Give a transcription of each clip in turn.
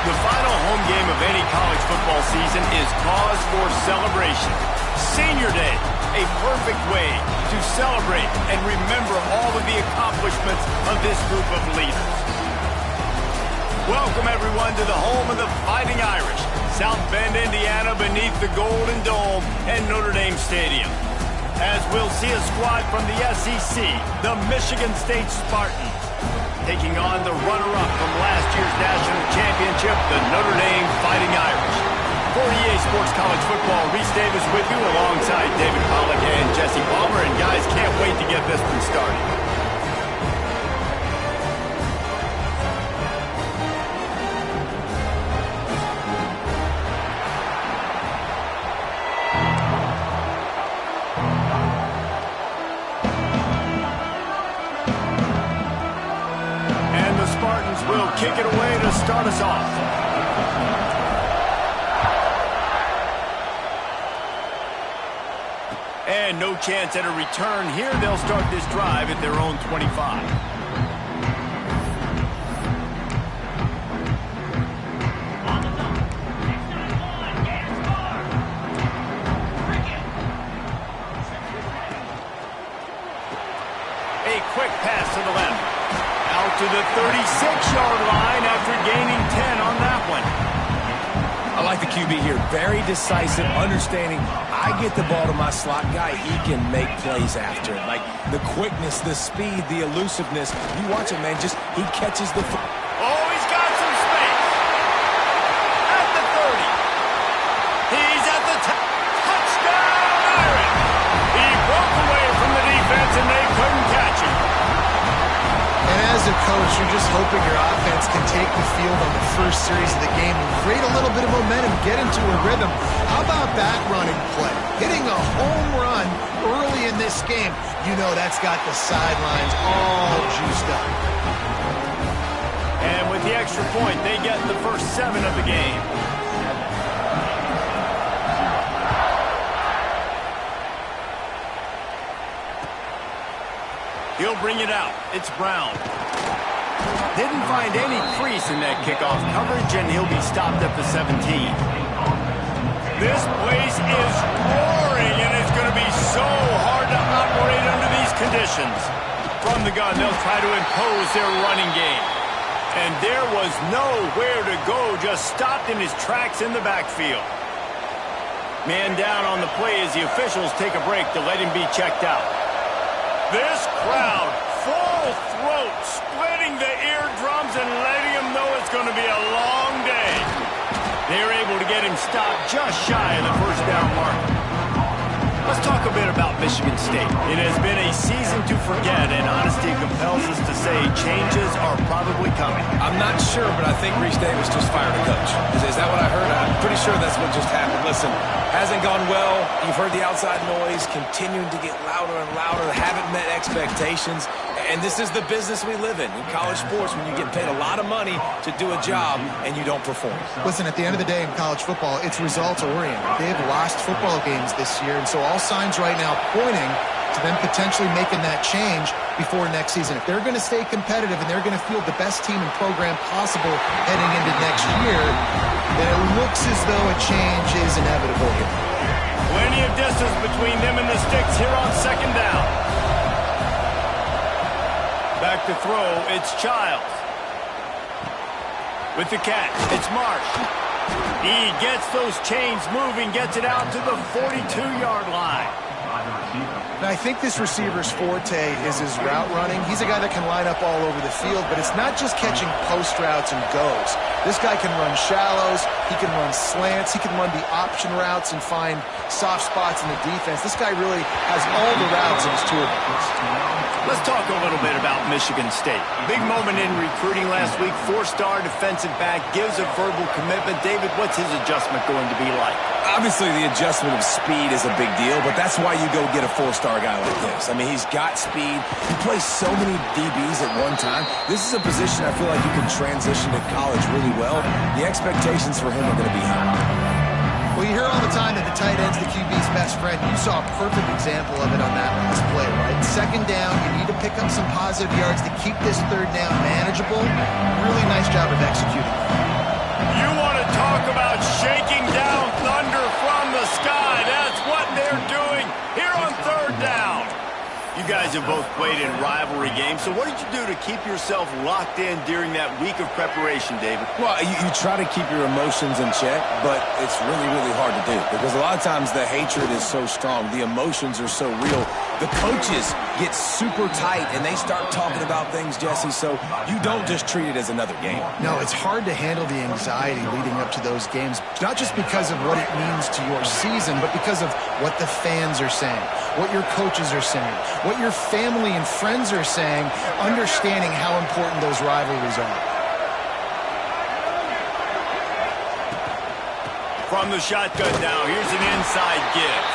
The final home game of any college football season is cause for celebration. Senior Day, a perfect way to celebrate and remember all of the accomplishments of this group of leaders. Welcome, everyone, to the home of the Fighting Irish, South Bend, Indiana, beneath the Golden Dome and Notre Dame Stadium. As we'll see a squad from the SEC, the Michigan State Spartans, taking on the runner-up from last year's national championship, the Notre Dame Fighting Irish. For EA Sports College Football, Reese Davis with you alongside David Pollack and Jesse Palmer. And guys, can't wait to get this one started. Will kick it away to start us off. And no chance at a return here. They'll start this drive at their own 25. A quick pass to the left. To the 36-yard line after gaining 10 on that one. I like the QB here. Very decisive, understanding I get the ball to my slot guy, he can make plays after it. Like the quickness, the speed, the elusiveness. You watch him, man, just he catches the... Oh, he's got some space. At the 30. He's at the touchdown, Irish. He broke away from the defense and they couldn't catch him. And as a coach, you're just hoping your offense can take the field on the first series of the game and create a little bit of momentum, get into a rhythm. How about that running play? Hitting a home run early in this game. You know that's got the sidelines all juiced up. And with the extra point, they get the first 7 of the game. He'll bring it out. It's Brown. Didn't find any crease in that kickoff coverage, and he'll be stopped at the 17. This place is roaring, and it's going to be so hard to operate under these conditions. From the gun, they'll try to impose their running game. And there was nowhere to go, just stopped in his tracks in the backfield. Man down on the play as the officials take a break to let him be checked out. This crowd, full throat, splitting the eardrums and letting him know it's going to be a long day. They're able to get him stopped just shy of the first down mark. Let's talk a bit about Michigan State. It has been a season to forget, and honesty compels us to say changes are probably coming. I'm not sure, but I think Reese Davis just fired a coach. Is that what I heard? I'm pretty sure that's what just happened. Listen, hasn't gone well. You've heard the outside noise continuing to get louder and louder. Haven't met expectations. And this is the business we live in college sports, when you get paid a lot of money to do a job and you don't perform. Listen, at the end of the day in college football, it's results-oriented. They've lost football games this year, and so all signs right now pointing to them potentially making that change before next season. If they're going to stay competitive and they're going to field the best team and program possible heading into next year, then it looks as though a change is inevitable here. Plenty of distance between them and the sticks here on second down. Back to throw, it's Childs. With the catch, it's Marsh. He gets those chains moving, gets it out to the 42-yard line. Now, I think this receiver's forte is his route running. He's a guy that can line up all over the field, but it's not just catching post routes and goes. This guy can run shallows, he can run slants, he can run the option routes and find soft spots in the defense. This guy really has all the routes in his toolbox. Let's talk a little bit about Michigan State. Big moment in recruiting last week. Four-star defensive back gives a verbal commitment. David, what's his adjustment going to be like? Obviously, the adjustment of speed is a big deal, but that's why you go get a four-star guy like this. I mean, he's got speed. He plays so many DBs at one time. This is a position I feel like you can transition to college really well. The expectations for him are going to be high. Well, you hear all the time that the tight end's the QB's best friend. You saw a perfect example of it on that last play, right? Second down, you need to pick up some positive yards to keep this third down manageable. Really nice job of executing. You want to talk about shaking down thunder from the sky. That's what they're doing here on third down. You guys have both played in rivalry games, so what did you do to keep yourself locked in during that week of preparation, David? Well, you try to keep your emotions in check, but it's really, really hard to do because a lot of times the hatred is so strong. The emotions are so real. The coaches get super tight, and they start talking about things, Jesse, so you don't just treat it as another game. No, it's hard to handle the anxiety leading up to those games, not just because of what it means to your season, but because of what the fans are saying, what your coaches are saying, what your family and friends are saying, understanding how important those rivalries are. From the shotgun now, here's an inside give.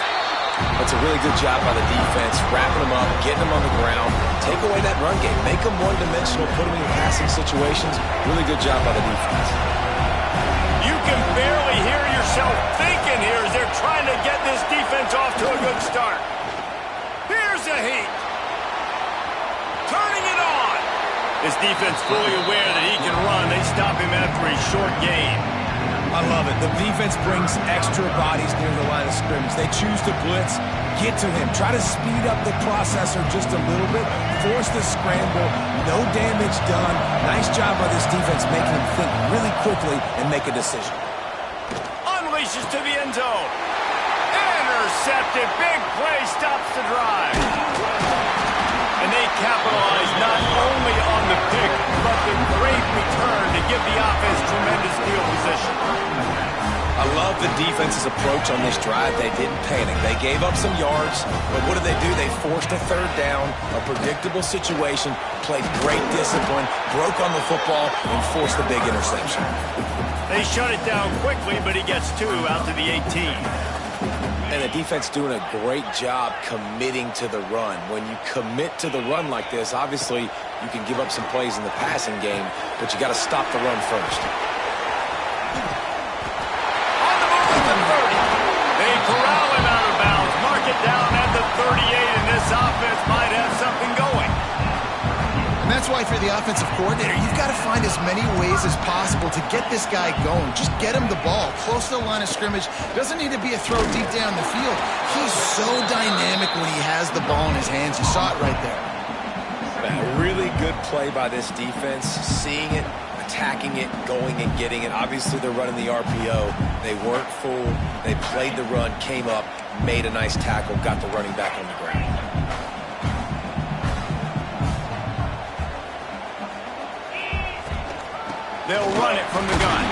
That's a really good job by the defense, wrapping them up, getting them on the ground, take away that run game, make them one-dimensional, put them in passing situations. Really good job by the defense. You can barely hear yourself thinking here as they're trying to get this defense off to a good start. Here's a heat. Turning it on. This defense fully aware that he can run. They stop him after a short gain. I love it. The defense brings extra bodies near the line of scrimmage. They choose to blitz, get to him, try to speed up the processor just a little bit, force the scramble, no damage done. Nice job by this defense making him think really quickly and make a decision. Unleashes to the end zone. Intercepted. Big play stops the drive. And they capitalize not only on the pick, but the great return to give the offense tremendous field position. I love the defense's approach on this drive. They didn't panic. They gave up some yards, but what did they do? They forced a third down, a predictable situation, played great discipline, broke on the football, and forced the big interception. They shut it down quickly, but he gets two out to the 18. And the defense doing a great job committing to the run. When you commit to the run like this, obviously you can give up some plays in the passing game, but you got to stop the run first. On the move at the 30. They corral him out of bounds. Mark it down at the 38, and this offense might have something going. And that's why for the offensive coordinator, you've got to find as many ways as possible to get this guy going. Just get him the ball close to the line of scrimmage. Doesn't need to be a throw deep down the field. He's so dynamic when he has the ball in his hands. You saw it right there. A really good play by this defense, seeing it, attacking it, going and getting it. Obviously, they're running the RPO. They weren't fooled. They played the run, came up, made a nice tackle, got the running back on the ground. They'll run it from the gun.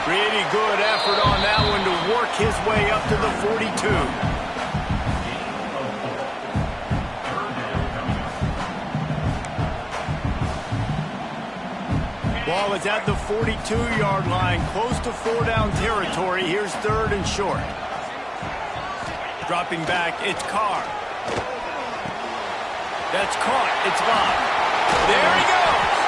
Pretty good effort on that one to work his way up to the 42. Ball is at the 42-yard line, close to four-down territory. Here's third and short. Dropping back, it's Carr. That's caught. It's locked. There he goes.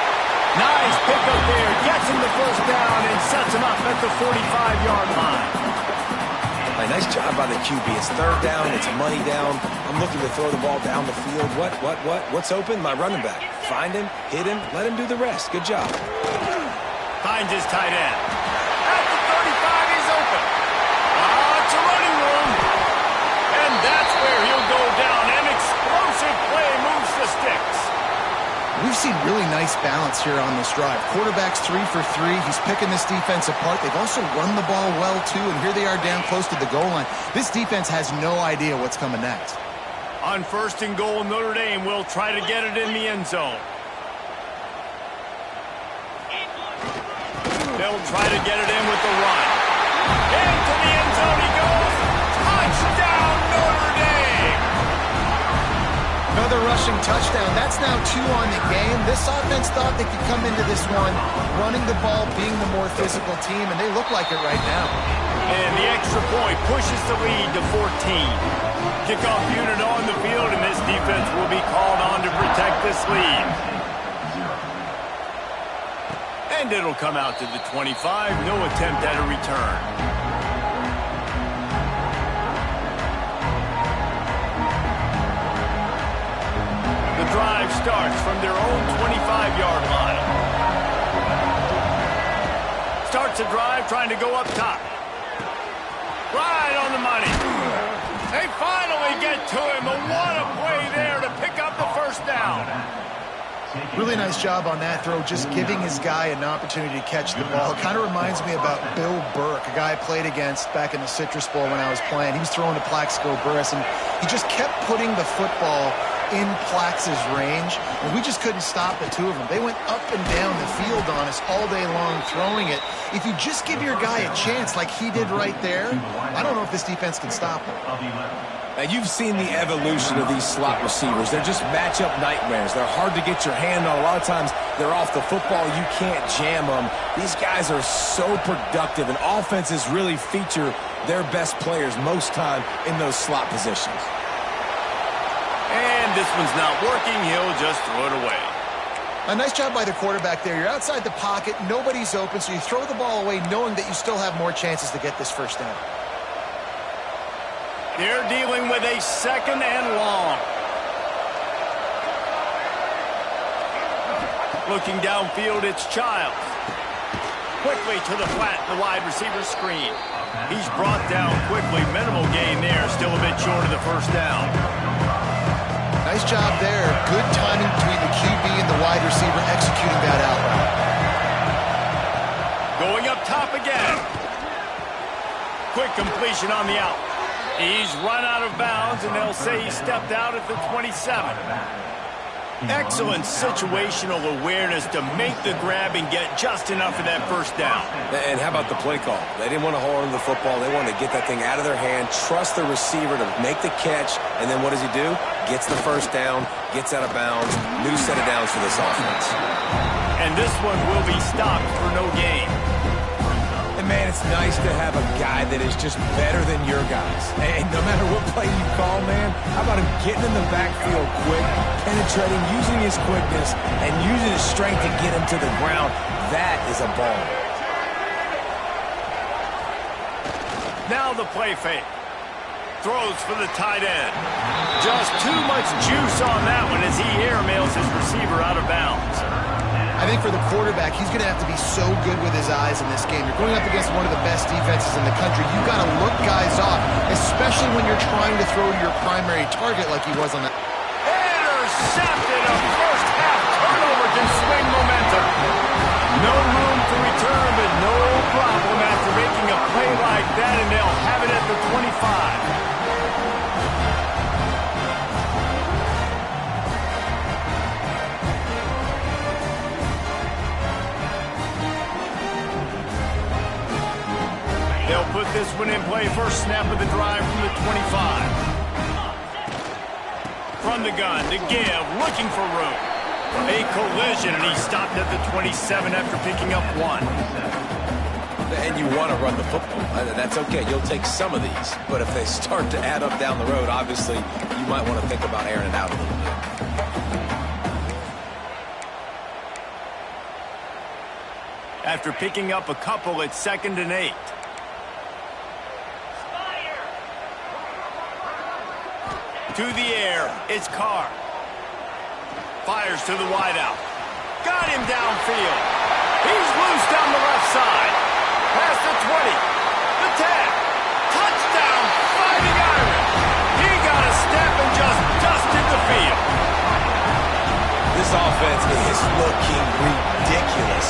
Nice pickup there. Gets him the first down and sets him up at the 45-yard line. Nice job by the QB. It's third down. It's money down. I'm looking to throw the ball down the field. What's open? My running back. Find him, hit him, let him do the rest. Good job. Finds his tight end. At the 35, he's open. It's a running room. And that's where he'll go down. An explosive play moves the sticks. We've seen really nice balance here on this drive. Quarterback's 3 for 3. He's picking this defense apart. They've also run the ball well, too, and here they are down close to the goal line. This defense has no idea what's coming next. On first and goal, Notre Dame will try to get it in the end zone. They'll try to get it in with the run. Into the end zone he goes. Touchdown, Notre Dame! Now, another rushing touchdown. That's now 2 on the game. This offense thought they could come into this one running the ball, being the more physical team, and they look like it right now. And the extra point pushes the lead to 14. Kickoff unit on the field, and this defense will be called on to protect this lead. And it'll come out to the 25. No attempt at a return. The drive starts from their own 25-yard line. Starts a drive trying to go up top. Right on the money. They finally get to him. What a play there to pick up the first down. Really nice job on that throw, just giving his guy an opportunity to catch the ball. It kind of reminds me about Bill Burke, a guy I played against back in the Citrus Bowl when I was playing. He was throwing to Plaxico Burress, and he just kept putting the football in Plax's range, and we just couldn't stop the two of them. They went up and down the field on us all day long throwing it. If you just give your guy a chance like he did right there, I don't know if this defense can stop him. Now, you've seen the evolution of these slot receivers. They're just matchup nightmares. They're hard to get your hand on. A lot of times, they're off the football. You can't jam them. These guys are so productive, and offenses really feature their best players most time in those slot positions. And this one's not working. He'll just throw it away. A nice job by the quarterback there. You're outside the pocket. Nobody's open, so you throw the ball away knowing that you still have more chances to get this first down. They're dealing with a second and long. Looking downfield, it's Childs. Quickly to the flat, the wide receiver screen. He's brought down quickly. Minimal gain there. Still a bit short of the first down. Nice job there. Good timing between the QB and the wide receiver executing that out route. Going up top again. Quick completion on the out. He's run out of bounds, and they'll say he stepped out at the 27. Excellent situational awareness to make the grab and get just enough of that first down. And how about the play call? They didn't want to hold on to the football. They wanted to get that thing out of their hand, trust the receiver to make the catch, and then what does he do? Gets the first down, gets out of bounds, new set of downs for this offense. And this one will be stopped for no gain. And, man, it's nice to have a guy that is just better than your guys. And no matter what play you call, man, how about him getting in the backfield quick, penetrating, using his quickness, and using his strength to get him to the ground. That is a ball. Now the play fake. Throws for the tight end. Just too much juice on that one as he airmails his receiver out of bounds. I think for the quarterback, he's going to have to be so good with his eyes in this game. You're going up against one of the best defenses in the country. You've got to look guys off, especially when you're trying to throw to your primary target like he was on that. Intercepted. A first half turnover can swing momentum. No room to return, but no problem after making a play like that, and they'll have it at the 25. They'll put this one in play. First snap of the drive from the 25. From the gun to give, looking for room. A collision, and he stopped at the 27 after picking up one. And you want to run the football. That's okay. You'll take some of these. But if they start to add up down the road, obviously, you might want to think about airing it out a little bit. After picking up a couple, it's 2nd and 8. To the air, it's Carr. Fires to the wideout. Got him downfield. He's loose down the left side. Past the 20. The 10. Touchdown, Fighting Irish. He got a step and just dusted the field. This offense is looking ridiculous.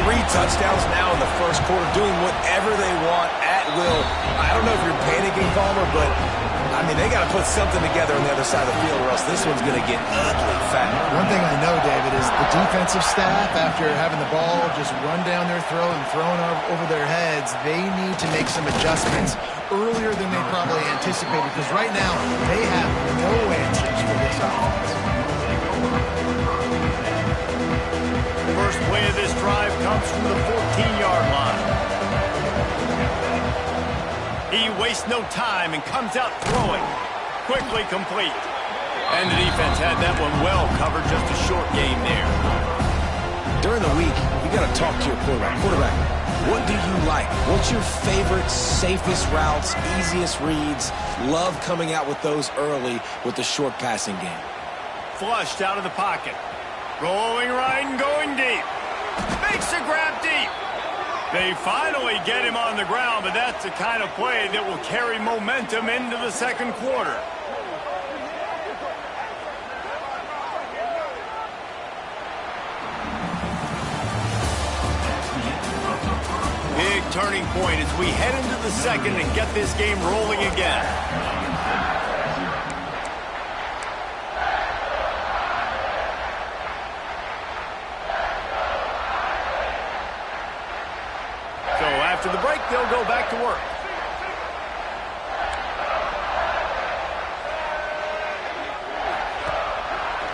3 touchdowns now in the first quarter, doing whatever they want at will. I don't know if you're panicking, Palmer, but I mean, they got to put something together on the other side of the field or else this one's going to get ugly fast. One thing I know, David, is the defensive staff, after having the ball just run down their throat and thrown over their heads, they need to make some adjustments earlier than they probably anticipated, because right now they have no answers for this offense. The first play of this drive comes from the 14-yard line. He wastes no time and comes out throwing. Quickly complete. And the defense had that one well covered, just a short game there. During the week, you got to talk to your quarterback. Quarterback, what do you like? What's your favorite, safest routes, easiest reads? Love coming out with those early with the short passing game. Flushed out of the pocket. Rolling right and going deep. Makes the grab deep. They finally get him on the ground, but that's the kind of play that will carry momentum into the second quarter. Big turning point as we head into the second and get this game rolling again. So after the break, they'll go back to work.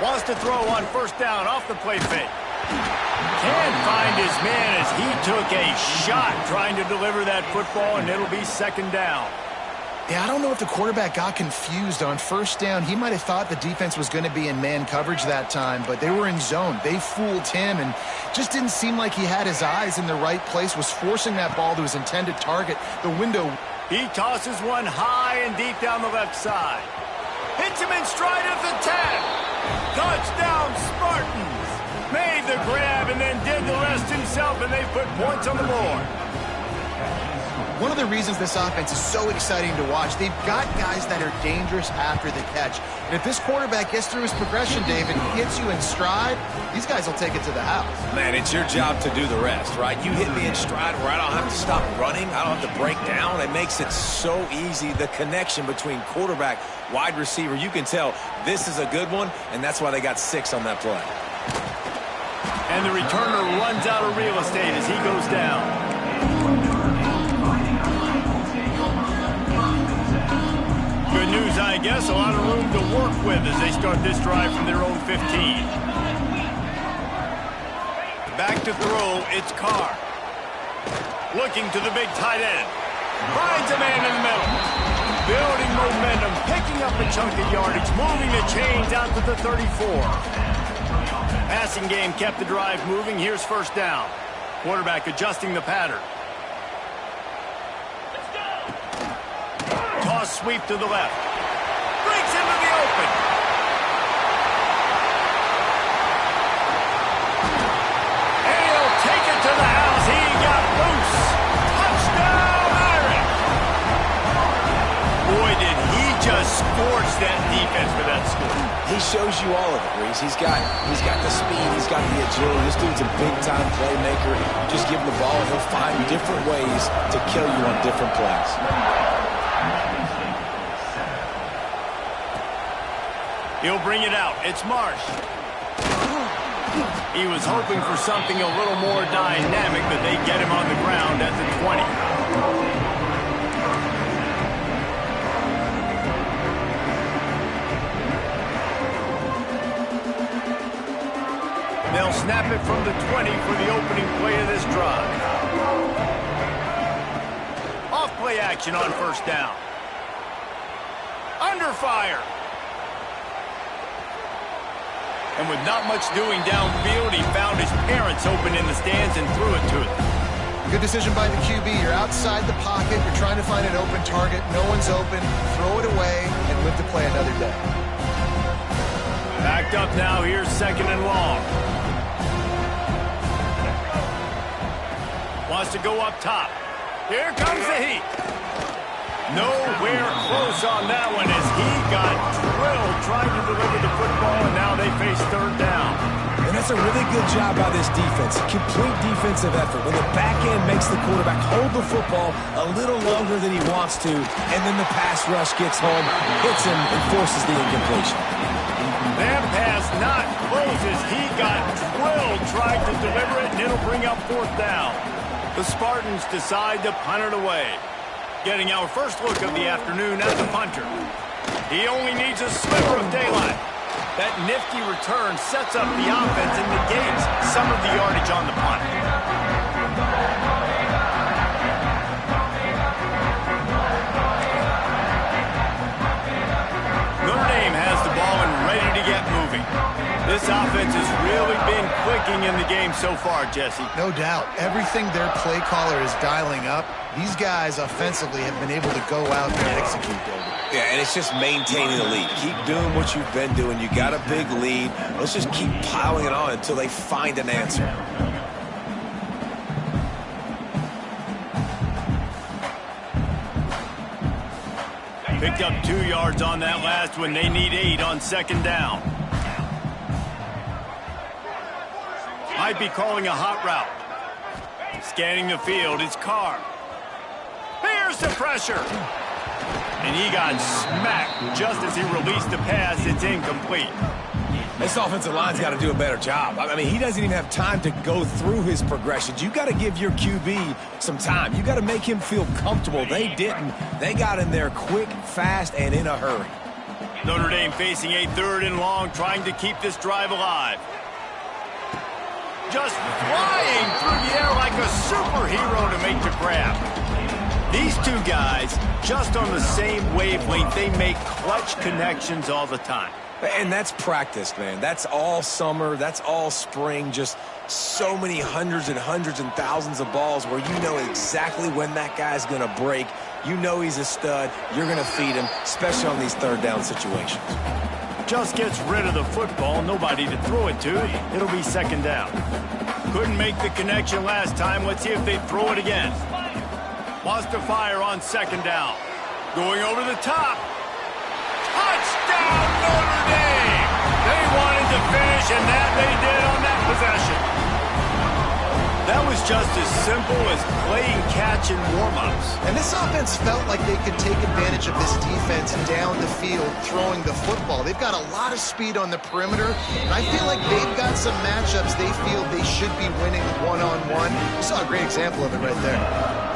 Wants to throw on first down off the play fake. Can't find his man as he took a shot trying to deliver that football, and it'll be second down. Yeah, I don't know if the quarterback got confused on first down. He might have thought the defense was going to be in man coverage that time, but they were in zone. They fooled him and just didn't seem like he had his eyes in the right place, was forcing that ball to his intended target, the window. He tosses one high and deep down the left side. Hits him in stride of the 10. Touchdown, Spartans. Made the grab and then did the rest himself, and they put points on the board. One of the reasons this offense is so exciting to watch, they've got guys that are dangerous after the catch. And if this quarterback gets through his progression, David, he hits you in stride, these guys will take it to the house. Man, it's your job to do the rest, right? You hit me in stride where I don't have to stop running. I don't have to break down. It makes it so easy. The connection between quarterback, wide receiver, you can tell this is a good one, and that's why they got 6 on that play. And the returner runs out of real estate as he goes down. Good news, I guess. A lot of room to work with as they start this drive from their own 15. Back to throw, it's Carr. Looking to the big tight end. Finds a man in the middle. Building momentum, picking up a chunk of yardage, moving the chains out to the 34. Passing game kept the drive moving. Here's first down. Quarterback adjusting the pattern. Toss sweep to the left. Breaks into the open. And he'll take it to the house. He got loose. Touchdown, Irish. Boy, did he just scorch that defense for that score. He shows you all of it, Reese. He's got the speed, he's got the agility. This dude's a big-time playmaker. Just give him the ball, and he'll find different ways to kill you on different plays. He'll bring it out. It's Marsh. He was hoping for something a little more dynamic, but they get him on the ground at the 20. They'll snap it from the 20 for the opening play of this drive. Off-play action on first down. Under fire. And with not much doing downfield, he found his parents open in the stands and threw it to them. Good decision by the QB. You're outside the pocket. You're trying to find an open target. No one's open. Throw it away and live to play another day. Backed up now. Here's second and long. Wants to go up top. Here comes the heat. Nowhere close on that one as he got drilled trying to deliver the football, and now they face third down. And that's a really good job by this defense. Complete defensive effort. When the back end makes the quarterback hold the football a little longer than he wants to, and then the pass rush gets home, hits him, and forces the incompletion. That pass not close as he got drilled tried to deliver it, and it'll bring up fourth down. The Spartans decide to punt it away. Getting our first look of the afternoon at the punter. He only needs a sliver of daylight. That nifty return sets up the offense and negates some of the yardage on the punt. Notre Dame has the ball and ready to get moving. This offense has really been clicking in the game so far, Jesse. No doubt. Everything their play caller is dialing up, these guys offensively have been able to go out and execute, David. Yeah, and it's just maintaining the lead. Keep doing what you've been doing. You got a big lead. Let's just keep piling it on until they find an answer. Picked up 2 yards on that last one. They need 8 on second down. Might be calling a hot route. Scanning the field, it's Carr. Here's the pressure. And he got smacked just as he released the pass. It's incomplete. This offensive line's got to do a better job. I mean, he doesn't even have time to go through his progressions. You got to give your QB some time. You got to make him feel comfortable. They didn't. They got in there quick, fast, and in a hurry. Notre Dame facing a 3rd and long, trying to keep this drive alive. Just flying through the air like a superhero to make the grab. These two guys, just on the same wavelength, they make clutch connections all the time. And that's practice, man. That's all summer. That's all spring. Just so many hundreds and thousands of balls where you know exactly when that guy's going to break. You know he's a stud. You're going to feed him, especially on these 3rd down situations. Just gets rid of the football. Nobody to throw it to. It'll be 2nd down. Couldn't make the connection last time. Let's see if they throw it again. Wants to fire on 2nd down. Going over the top. Touchdown, Notre Dame! They wanted to finish, and that they did on that possession. That was just as simple as playing catch in warm-ups. And this offense felt like they could take advantage of this defense down the field throwing the football. They've got a lot of speed on the perimeter, and I feel like they've got some matchups they feel they should be winning one-on-one. You saw a great example of it right there.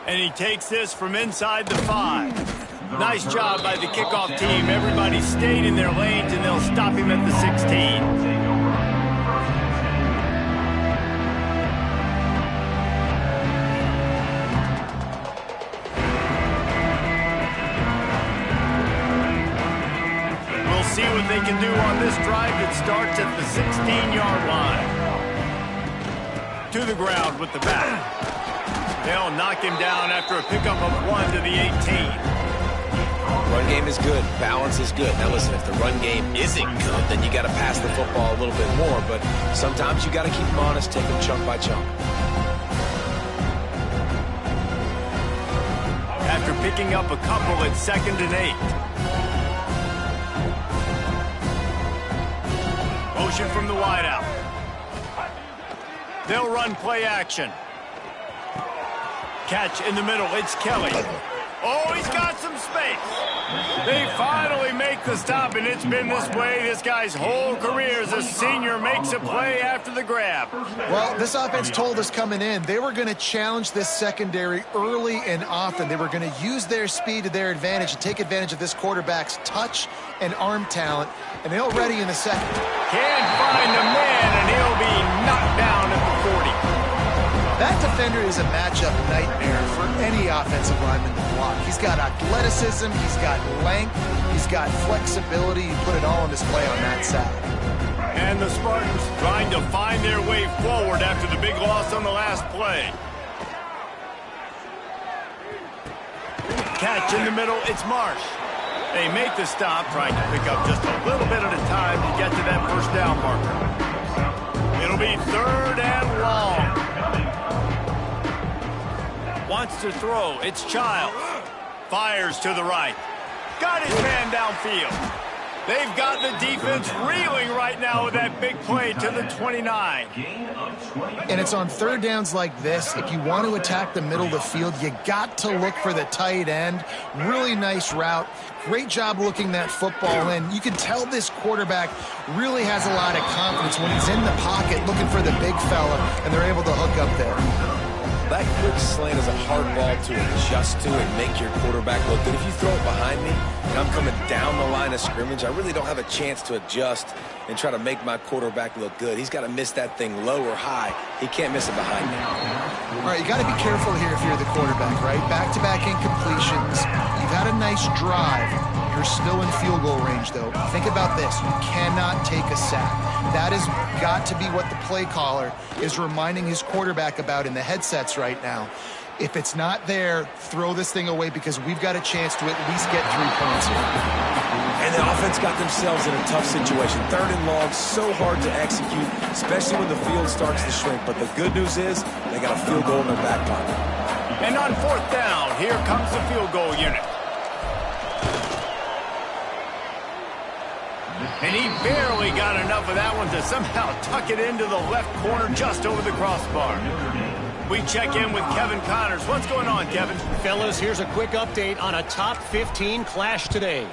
And he takes this from inside the 5. Nice job by the kickoff team. Everybody stayed in their lanes, and they'll stop him at the 16. We'll see what they can do on this drive that starts at the 16-yard line. To the ground with the back. They'll knock him down after a pickup of 1 to the 18. Run game is good. Balance is good. Now listen, if the run game isn't good, then you got to pass the football a little bit more. But sometimes you got to keep them honest, take them chunk by chunk. After picking up a couple at 2nd and 8. Motion from the wideout. They'll run play action. Catch in the middle. It's Kelly. Oh, he's got some space. They finally make the stop, and it's been this way this guy's whole career as a senior makes a play after the grab. Well, this offense told us coming in they were going to challenge this secondary early and often. They were going to use their speed to their advantage and take advantage of this quarterback's touch and arm talent, and they'll ready in the 2nd. Can't find the man, and he'll be knocked down at the 40. That defender is a matchup nightmare for any offensive lineman to block. He's got athleticism, he's got length, he's got flexibility. You put it all on display on that side. And the Spartans trying to find their way forward after the big loss on the last play. Catch in the middle, it's Marsh. They make the stop, trying to pick up just a little bit at a time to get to that 1st down marker. It'll be 3rd and long. Wants to throw. It's Childs. Fires to the right. Got his man downfield. They've got the defense reeling right now with that big play to the 29. And it's on third downs like this. If you want to attack the middle of the field, you got to look for the tight end. Really nice route. Great job looking that football in. You can tell this quarterback really has a lot of confidence when he's in the pocket looking for the big fella, and they're able to hook up there. That quick slant is a hard ball to adjust to and make your quarterback look good. If you throw it behind me and I'm coming down the line of scrimmage, I really don't have a chance to adjust and try to make my quarterback look good. He's got to miss that thing low or high. He can't miss it behind me. All right, you got to be careful here if you're the quarterback, right? Back-to-back incompletions. You've had a nice drive. You're still in field goal range, though. Think about this. You cannot take a sack. That has got to be what the play caller is reminding his quarterback about in the headsets right now. If it's not there, throw this thing away because we've got a chance to at least get 3 points here. And the offense got themselves in a tough situation. Third and long, so hard to execute, especially when the field starts to shrink. But the good news is they got a field goal in their back pocket. And on fourth down, here comes the field goal unit. And he barely got enough of that one to somehow tuck it into the left corner just over the crossbar. We check in with Kevin Connors. What's going on, Kevin? Fellas, here's a quick update on a top 15 clash today.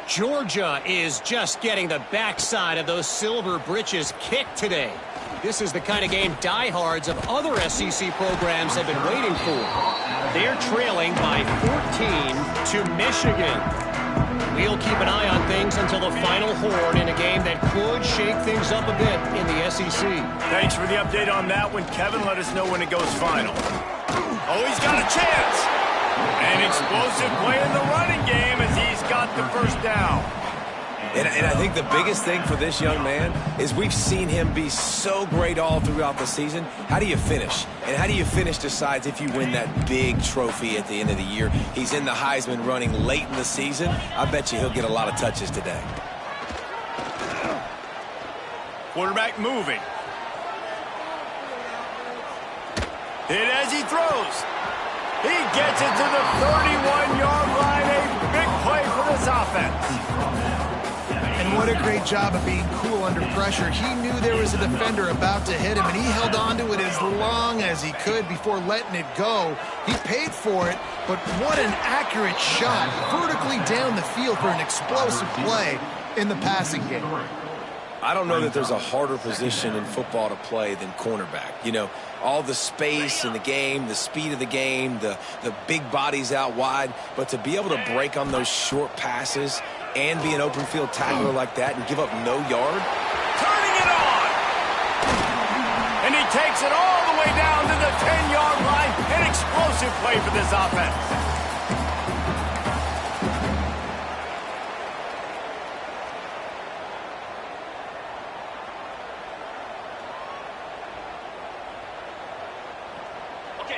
Georgia is just getting the backside of those silver britches kicked today. This is the kind of game diehards of other SEC programs have been waiting for. They're trailing by 14 to Michigan. We'll keep an eye on things until the final horn in a game that could shake things up a bit in the SEC. Thanks for the update on that one, Kevin. Let us know when it goes final. Oh, he's got a chance. An explosive play in the running game as he's got the first down. And I think the biggest thing for this young man is we've seen him be so great all throughout the season. How do you finish? And how do you finish decides if you win that big trophy at the end of the year. He's in the Heisman running late in the season. I bet you he'll get a lot of touches today. Quarterback moving. Hit as he throws. He gets it to the 31-yard line. A big play for this offense. And what a great job of being cool under pressure. He knew there was a defender about to hit him, and he held on to it as long as he could before letting it go. He paid for it, but what an accurate shot vertically down the field for an explosive play in the passing game. I don't know that there's a harder position in football to play than cornerback. You know, all the space in the game, the speed of the game, the big bodies out wide. But to be able to break on those short passes and be an open field tackler like that and give up no yard. Turning it on. And he takes it all the way down to the 10-yard line. An explosive play for this offense.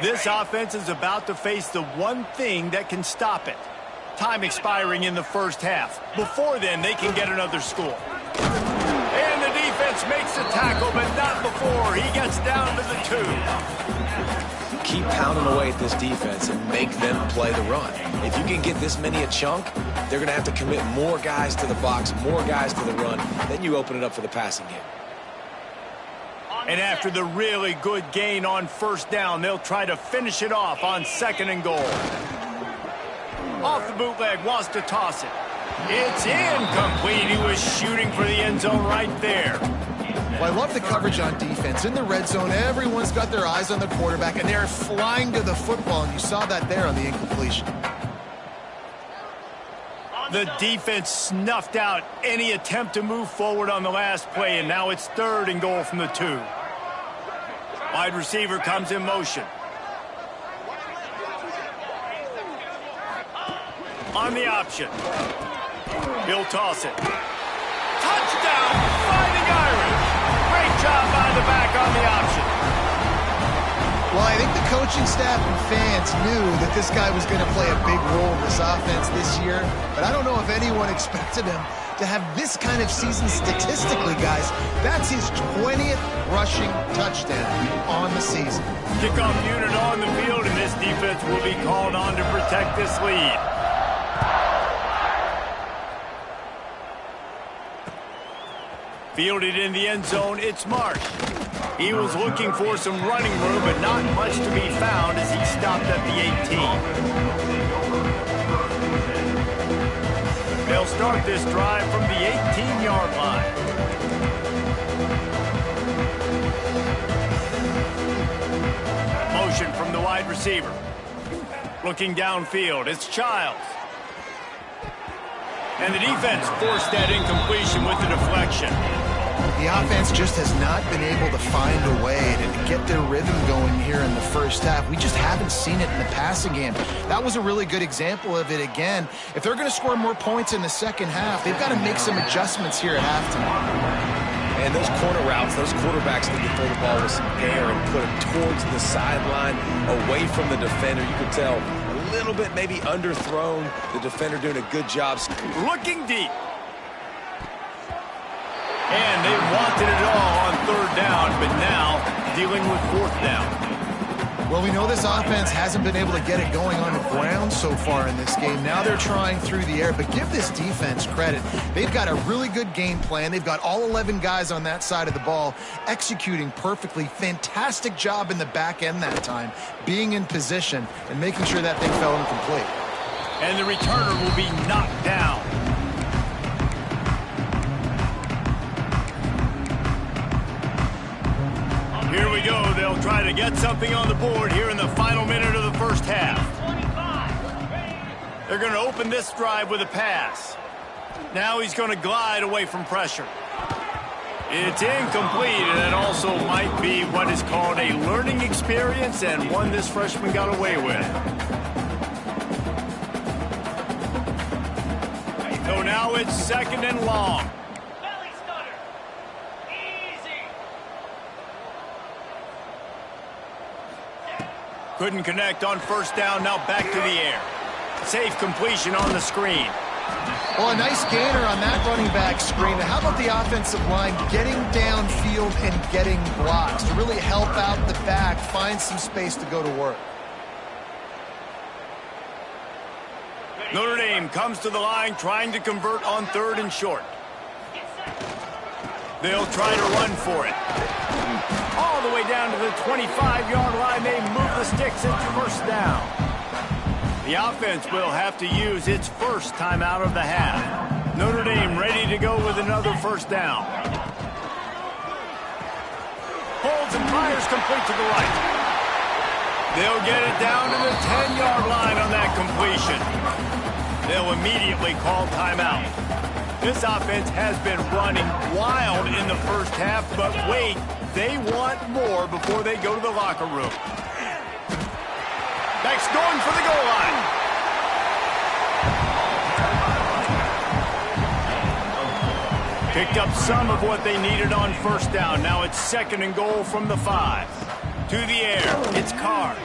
This offense is about to face the one thing that can stop it. Time expiring in the first half. Before then, they can get another score. And the defense makes the tackle, but not before. He gets down to the 2. Keep pounding away at this defense and make them play the run. If you can get this many a chunk, they're going to have to commit more guys to the box, more guys to the run. Then you open it up for the passing game. And after the really good gain on first down, they'll try to finish it off on 2nd and goal. Off the bootleg, wants to toss it. It's incomplete. He was shooting for the end zone right there. Well, I love the coverage on defense. In the red zone, everyone's got their eyes on the quarterback, and they're flying to the football, and you saw that there on the incompletion. The defense snuffed out any attempt to move forward on the last play, and now it's 3rd and goal from the 2. Wide receiver comes in motion. On the option. He'll toss it. Touchdown, Fighting Irish. Great job by the back on the option. Well, I think the coaching staff and fans knew that this guy was going to play a big role in this offense this year, but I don't know if anyone expected him to have this kind of season statistically, guys. That's his 20th rushing touchdown on the season. Kickoff unit on the field, and this defense will be called on to protect this lead. Fielded in the end zone, it's Marsh. He was looking for some running room, but not much to be found as he stopped at the 18. They'll start this drive from the 18-yard line. Motion from the wide receiver. Looking downfield, it's Childs. And the defense forced that incompletion with the deflection. The offense just has not been able to find a way to get their rhythm going here in the first half. We just haven't seen it in the passing game. That was a really good example of it again. If they're going to score more points in the second half, they've got to make some adjustments here at halftime. And those corner routes, those quarterbacks need to throw the ball with some air and put it towards the sideline, away from the defender. You can tell a little bit maybe underthrown. The defender doing a good job. Looking deep. And they wanted it all on third down, but now dealing with fourth down. Well, we know this offense hasn't been able to get it going on the ground so far in this game. Now they're trying through the air, but give this defense credit. They've got a really good game plan. They've got all 11 guys on that side of the ball executing perfectly. Fantastic job in the back end that time, being in position and making sure that thing fell incomplete. And the returner will be knocked down. Here we go. They'll try to get something on the board here in the final minute of the first half. They're going to open this drive with a pass. Now he's going to glide away from pressure. It's incomplete, and it also might be what is called a learning experience and one this freshman got away with. So now it's second and long. Couldn't connect on first down, now back to the air. Safe completion on the screen. Well, a nice gainer on that running back screen. How about the offensive line getting downfield and getting blocks to really help out the back, find some space to go to work? Notre Dame comes to the line trying to convert on third and short. They'll try to run for it. All the way down to the 25-yard line, they move the sticks. It's first down. The offense will have to use its first time out of the half. Notre Dame ready to go with another first down. Holds and fires complete to the right. They'll get it down to the 10-yard line on that completion. They'll immediately call timeout. This offense has been running wild in the first half, but wait, they want more before they go to the locker room. Beck's going for the goal line. Picked up some of what they needed on first down. Now it's second and goal from the 5. To the air, it's Carr.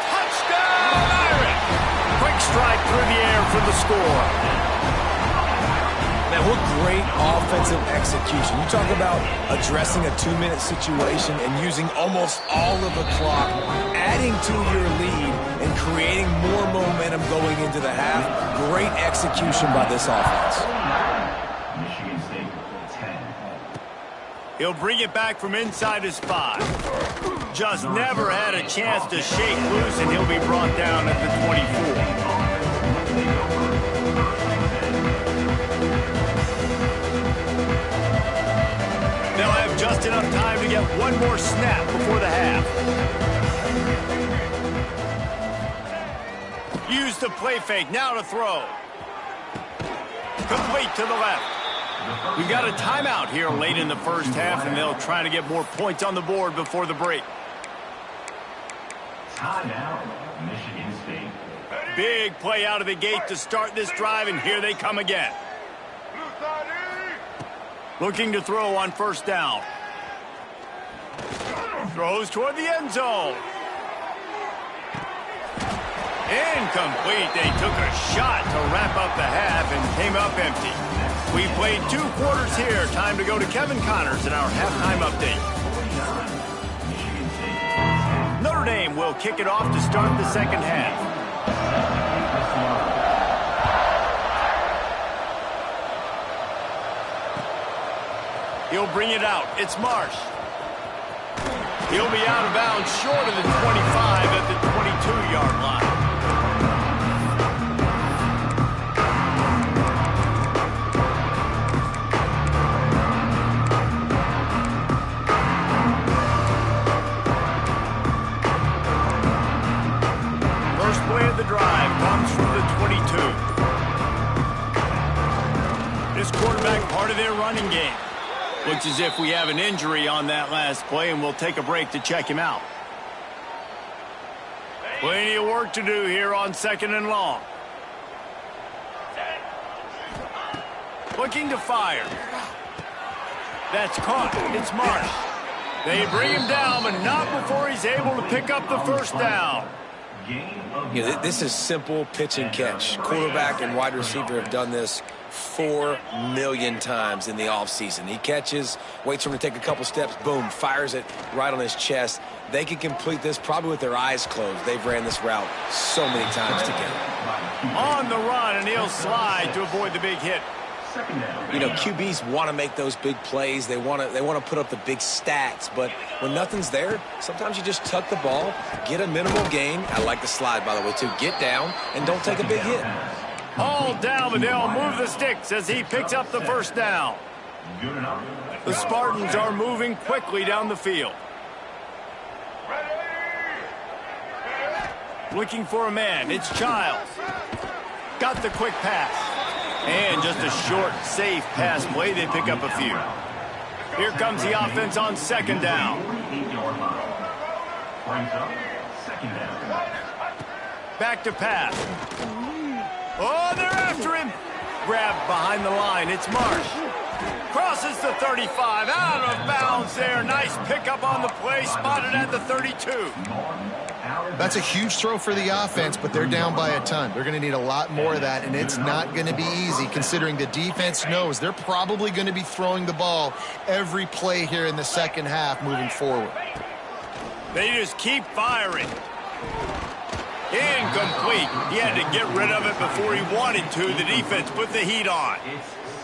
Touchdown, Irish! Quick strike through the air for the score. Man, what great offensive execution. You talk about addressing a 2-minute situation and using almost all of the clock, adding to your lead and creating more momentum going into the half. Great execution by this offense. Michigan State 10. He'll bring it back from inside his 5. Just never had a chance to shake loose, and he'll be brought down at the 24. They'll have just enough time to get one more snap before the half. Use the play fake, now to throw. Complete to the left. We've got a timeout here late in the first half, and they'll try to get more points on the board before the break. Timeout, Michigan State. Big play out of the gate to start this drive, and here they come again. Looking to throw on first down. Throws toward the end zone. Incomplete. They took a shot to wrap up the half and came up empty. We played 2 quarters here. Time to go to Kevin Connors in our halftime update. Notre Dame will kick it off to start the second half. He'll bring it out. It's Marsh. He'll be out of bounds short of the 25 at the 22-yard line. First play of the drive comes from the 22. This quarterback part of their running game. Looks as if we have an injury on that last play, and we'll take a break to check him out. Plenty of work to do here on 2nd and long. Looking to fire. That's caught. It's Marsh. They bring him down, but not before he's able to pick up the first down. You know, this is simple pitch and catch. Quarterback and wide receiver have done this 4 million times in the offseason. He catches, waits for him to take a couple steps, boom, fires it right on his chest. They can complete this probably with their eyes closed. They've ran this route so many times together. On the run, and he'll slide to avoid the big hit. You know, QBs want to make those big plays. They want to put up the big stats. But when nothing's there, sometimes you just tuck the ball, get a minimal gain. I like the slide, by the way, too. Get down and don't take a big hit. All down, but they'll move the sticks as he picks up the first down. The Spartans are moving quickly down the field. Looking for a man. It's Childs. Got the quick pass. And just a short, safe pass play. They pick up a few. Here comes the offense on 2nd down. Back to pass. Oh, they're after him. Grabbed behind the line. It's Marsh. Crosses the 35. Out of bounds there. Nice pickup on the play. Spotted at the 32. That's a huge throw for the offense, but they're down by a ton. They're going to need a lot more of that, and it's not going to be easy considering the defense knows they're probably going to be throwing the ball every play here in the second half moving forward. They just keep firing. Incomplete. He had to get rid of it before he wanted to. The defense put the heat on.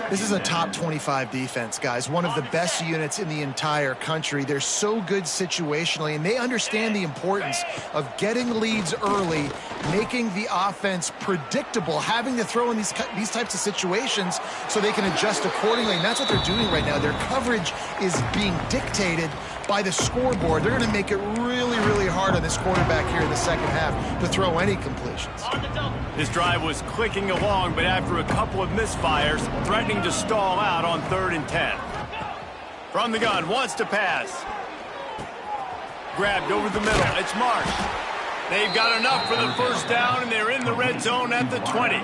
This is a top 25 defense, guys. One of the best units in the entire country. They're so good situationally, and they understand the importance of getting leads early, making the offense predictable, having to throw in these types of situations so they can adjust accordingly. And that's what they're doing right now. Their coverage is being dictated by the scoreboard. They're going to make it really, really hard on this quarterback here in the second half to throw any completions. This drive was clicking along, but after a couple of misfires, threatening to stall out on 3rd and 10. From the gun, wants to pass. Grabbed over the middle. It's Marsh. They've got enough for the first down, and they're in the red zone at the 20.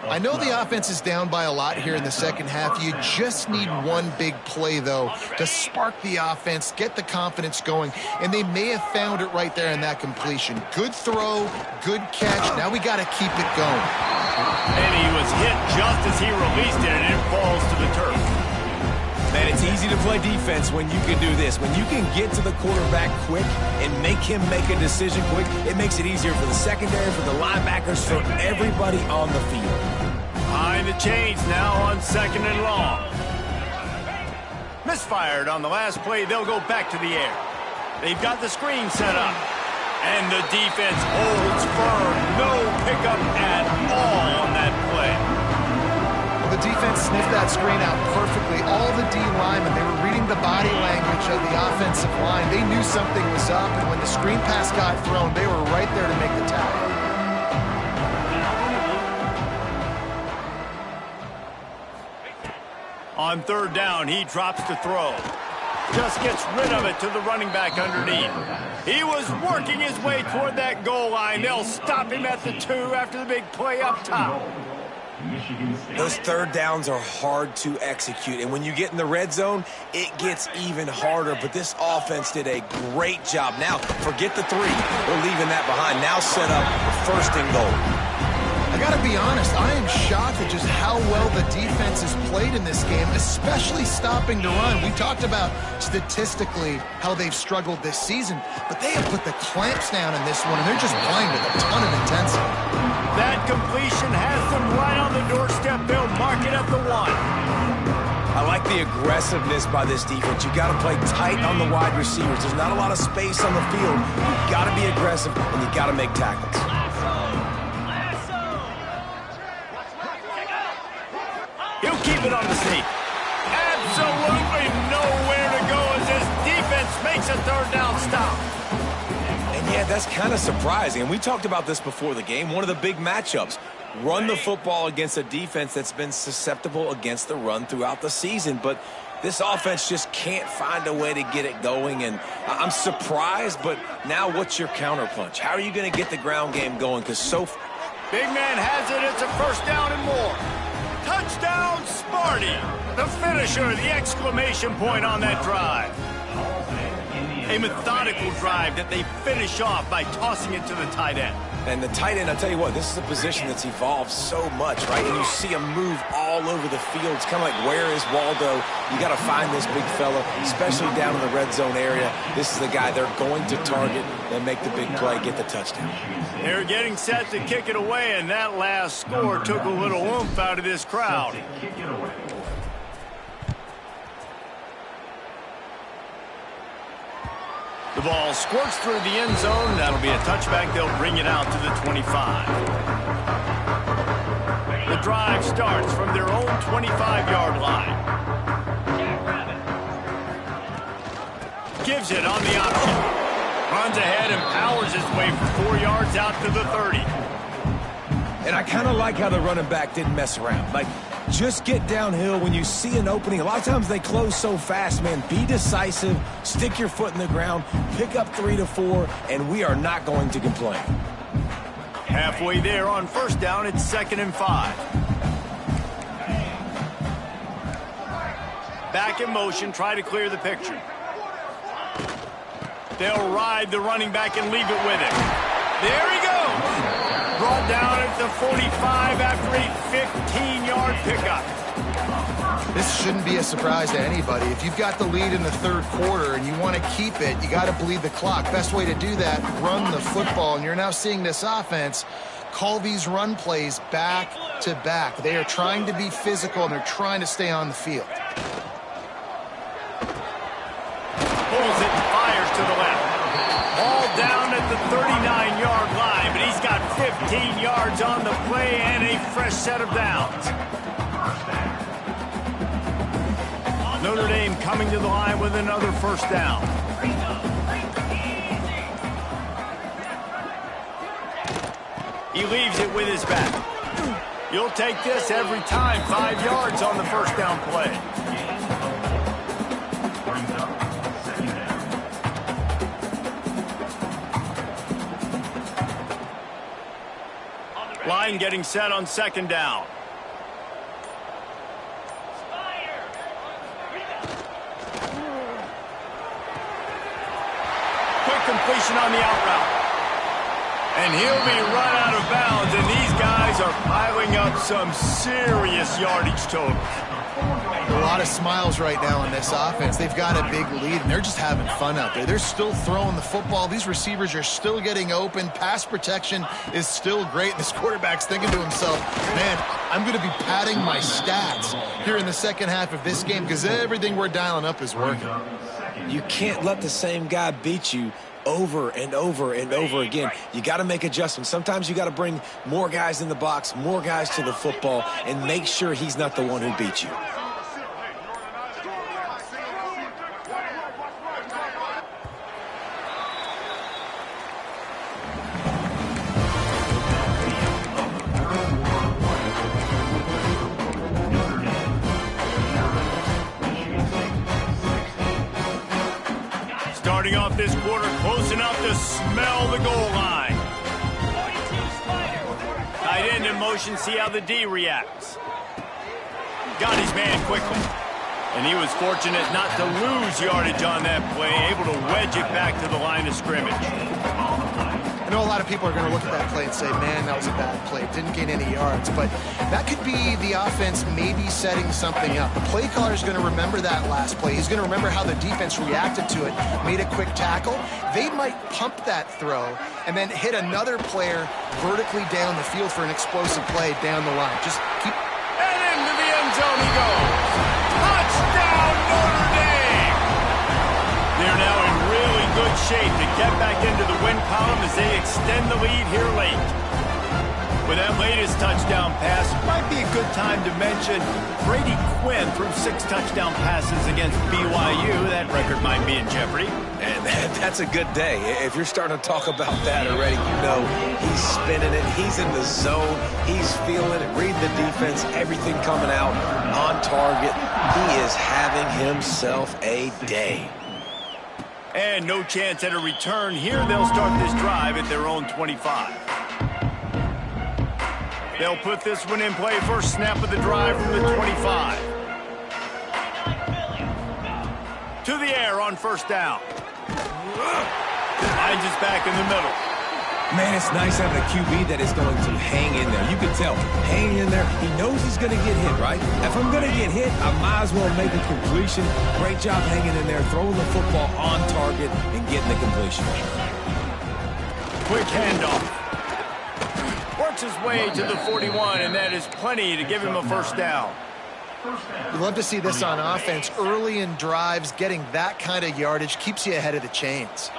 I know the offense is down by a lot here in the second half. You just need one big play, though, to spark the offense, get the confidence going, and they may have found it right there in that completion. Good throw, good catch. Now we got to keep it going. And he was hit just as he released it, and it falls to the turf. Man, it's easy to play defense when you can do this. When you can get to the quarterback quick and make him make a decision quick, it makes it easier for the secondary, for the linebackers, for everybody on the field. Behind the chains now on 2nd and long. Misfired on the last play. They'll go back to the air. They've got the screen set up. And the defense holds firm. No pickup at all on that play. Well, the defense sniffed that screen out perfectly. All the D linemen, they were reading the body language of the offensive line. They knew something was up, and when the screen pass got thrown, they were right there to make the tackle. On 3rd down, he drops to throw. Just gets rid of it to the running back underneath. He was working his way toward that goal line. They'll stop him at the 2 after the big play up top. Those 3rd downs are hard to execute, and when you get in the red zone, it gets even harder. But this offense did a great job. Now, forget the 3. We're leaving that behind. Now set up 1st and goal. I got to be honest, I am shocked at just how well the defense has played in this game, especially stopping the run. We talked about statistically how they've struggled this season, but they have put the clamps down in this one, and they're just playing with a ton of intensity. That completion has them right on the doorstep. They'll mark it at the 1. I like the aggressiveness by this defense. You got to play tight on the wide receivers. There's not a lot of space on the field. You got to be aggressive, and you got to make tackles. He'll keep it on the sneak. Absolutely nowhere to go as this defense makes a third down stop. And yeah, that's kind of surprising. And we talked about this before the game. One of the big matchups. Run the football against a defense that's been susceptible against the run throughout the season. But this offense just can't find a way to get it going. And I'm surprised, but now what's your counterpunch? How are you going to get the ground game going? Because Big man has it. It's a first down and more. Touchdown, Sparty. The finisher, the exclamation point on that drive. A methodical drive that they finish off by tossing it to the tight end. And the tight end, I'll tell you what, this is a position that's evolved so much, right? And you see him move all over the field. It's kind of like, where is Waldo? You got to find this big fella, especially down in the red zone area. This is the guy they're going to target and make the big play, get the touchdown. They're getting set to kick it away, and that last score took a little oomph out of this crowd. The ball squirts through the end zone. That'll be a touchback. They'll bring it out to the 25. The drive starts from their own 25-yard line. Gives it on the option. Runs ahead and powers his way for 4 yards out to the 30. And I kind of like how the running back didn't mess around. Like, just get downhill when you see an opening. A lot of times they close so fast, man. Be decisive, stick your foot in the ground, pick up 3 to 4, and we are not going to complain. Halfway there on first down, it's 2nd and 5. Back in motion, try to clear the picture. They'll ride the running back and leave it with him. There he goes. Brought down at the 45 after a 15-yard pickup. This shouldn't be a surprise to anybody. If you've got the lead in the third quarter and you want to keep it, you got to bleed the clock. Best way to do that, run the football. And you're now seeing this offense call these run plays back to back. They are trying to be physical, and they're trying to stay on the field. Pulls it and fires to the left. Ball down at the 39-yard line, but he's got 15 yards on the play and a fresh set of downs. Notre Dame coming to the line with another first down. He leaves it with his back. You'll take this every time. 5 yards on the first down play. Line getting set on 2nd down. Quick completion on the out route. And he'll be run out of bounds, and these guys are piling up some serious yardage totals. A lot of smiles right now in this offense. They've got a big lead, and they're just having fun out there. They're still throwing the football. These receivers are still getting open. Pass protection is still great. This quarterback's thinking to himself, man, I'm going to be padding my stats here in the second half of this game because everything we're dialing up is working. You can't let the same guy beat you over and over and over again. You got to make adjustments. Sometimes you got to bring more guys in the box, more guys to the football, and make sure he's not the one who beat you. Starting off this quarter, close enough to smell the goal line. Tight end in motion, see how the D reacts. Got his man quickly. And he was fortunate not to lose yardage on that play, able to wedge it back to the line of scrimmage. I know a lot of people are going to look at that play and say, man, that was a bad play. Didn't gain any yards. But that could be the offense maybe setting something up. The play caller is going to remember that last play. He's going to remember how the defense reacted to it, made a quick tackle. They might pump that throw and then hit another player vertically down the field for an explosive play down the line. Just keep... And into the end zone he goes. Touchdown! good shape to get back into the win column as they extend the lead here late. With that latest touchdown pass, might be a good time to mention Brady Quinn threw 6 touchdown passes against BYU. That record might be in jeopardy. And that's a good day. If you're starting to talk about that already, you know he's spinning it. He's in the zone. He's feeling it, reading the defense, everything coming out on target. He is having himself a day. And no chance at a return here. They'll start this drive at their own 25. They'll put this one in play. First snap of the drive from the 25. To the air on first down. Hines is back in the middle. Man, it's nice having a QB that is going to hang in there. You can tell, hang in there. He knows he's going to get hit, right? If I'm going to get hit, I might as well make a completion. Great job hanging in there, throwing the football on target, and getting the completion. Quick handoff. Works his way to the 41, and that is plenty to give him a first down. You love to see this on offense. Early in drives, getting that kind of yardage keeps you ahead of the chains.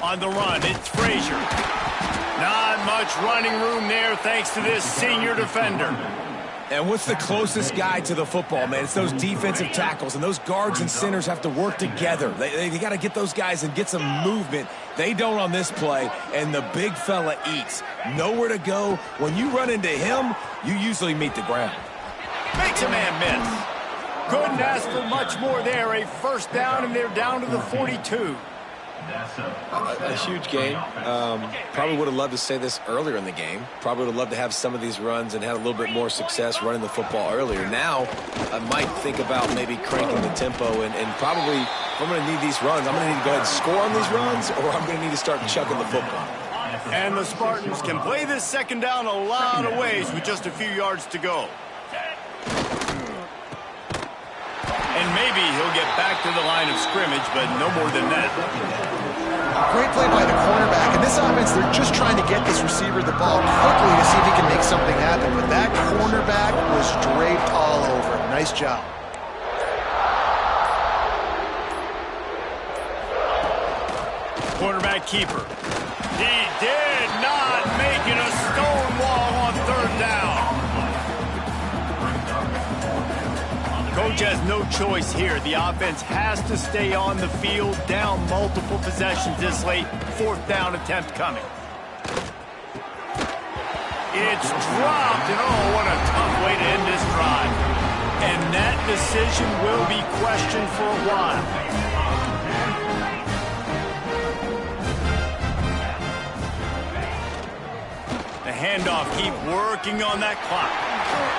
On the run, it's Frazier. Not much running room there thanks to this senior defender. And what's the closest guy to the football, man? It's those defensive tackles, and those guards and centers have to work together. They got to get those guys and get some movement. They don't on this play, and the big fella eats. Nowhere to go. When you run into him, you usually meet the ground. Makes a man miss. Couldn't ask for much more there. A first down, and they're down to the 42. A huge game. Probably would have loved to say this earlier in the game. Probably would have loved to have some of these runs and had a little bit more success running the football earlier. Now, I might think about maybe cranking the tempo and probably, if I'm going to need these runs, I'm going to need to go ahead and score on these runs, or I'm going to need to start chucking the football. And the Spartans can play this second down a lot of ways with just a few yards to go. And maybe he'll get back to the line of scrimmage, but no more than that. Great play by the cornerback. In this offense, they're just trying to get this receiver the ball quickly to see if he can make something happen. But that cornerback was draped all over him. Nice job. Quarterback keeper. He did not make it a stone wall on third down. Coach has no choice here. The offense has to stay on the field, down multiple possessions this late. Fourth down attempt coming. It's dropped, and oh, what a tough way to end this drive. And that decision will be questioned for a while. The handoff, keep working on that clock.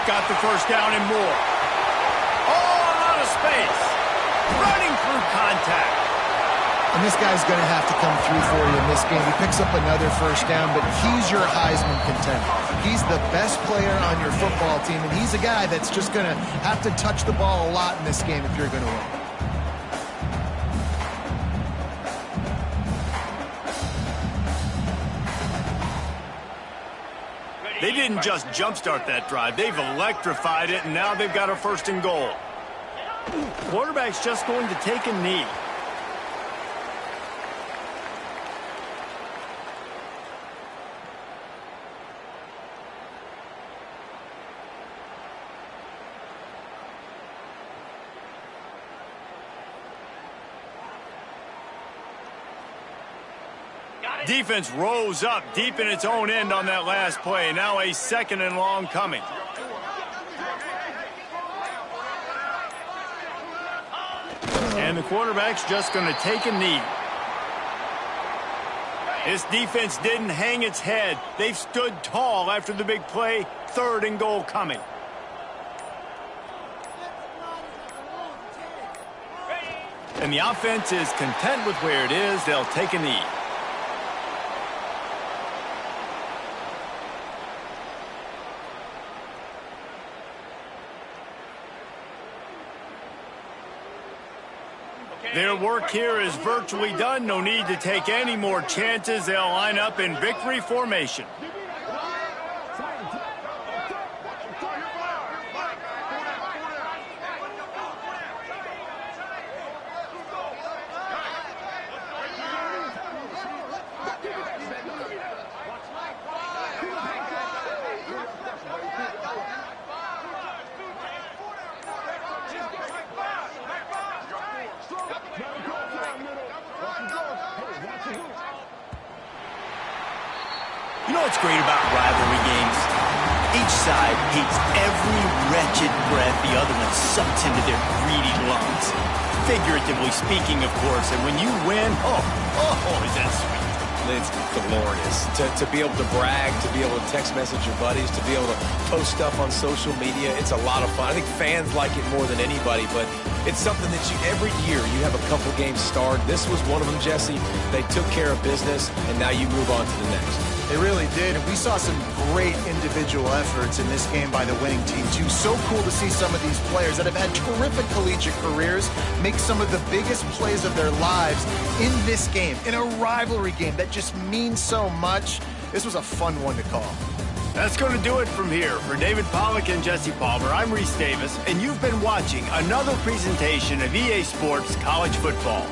Got the first down and more. Space, running through contact. And this guy's going to have to come through for you in this game. He picks up another first down, but he's your Heisman contender. He's the best player on your football team, and he's a guy that's just going to have to touch the ball a lot in this game if you're going to win. They didn't just jumpstart that drive. They've electrified it, and now they've got a first and goal. Quarterback's just going to take a knee. Defense rose up deep in its own end on that last play. Now a second and long coming. And the quarterback's just going to take a knee. This defense didn't hang its head. They've stood tall after the big play. Third and goal coming. And the offense is content with where it is. They'll take a knee. Their work here is virtually done. No need to take any more chances. They'll line up in victory formation. You know what's great about rivalry games? Each side hates every wretched breath the other one sucks into their greedy lungs. Figuratively speaking, of course, and when you win, is that sweet. It's glorious to be able to brag, to be able to text message your buddies, to be able to post stuff on social media. It's a lot of fun. I think fans like it more than anybody, but it's something that every year you have a couple games starred. This was one of them, Jesse. They took care of business, and now you move on to the next. They really did, and we saw some great individual efforts in this game by the winning team, too. So cool to see some of these players that have had terrific collegiate careers make some of the biggest plays of their lives in this game, in a rivalry game that just means so much. This was a fun one to call. That's going to do it from here. For David Pollack and Jesse Palmer, I'm Reese Davis, and you've been watching another presentation of EA Sports College Football.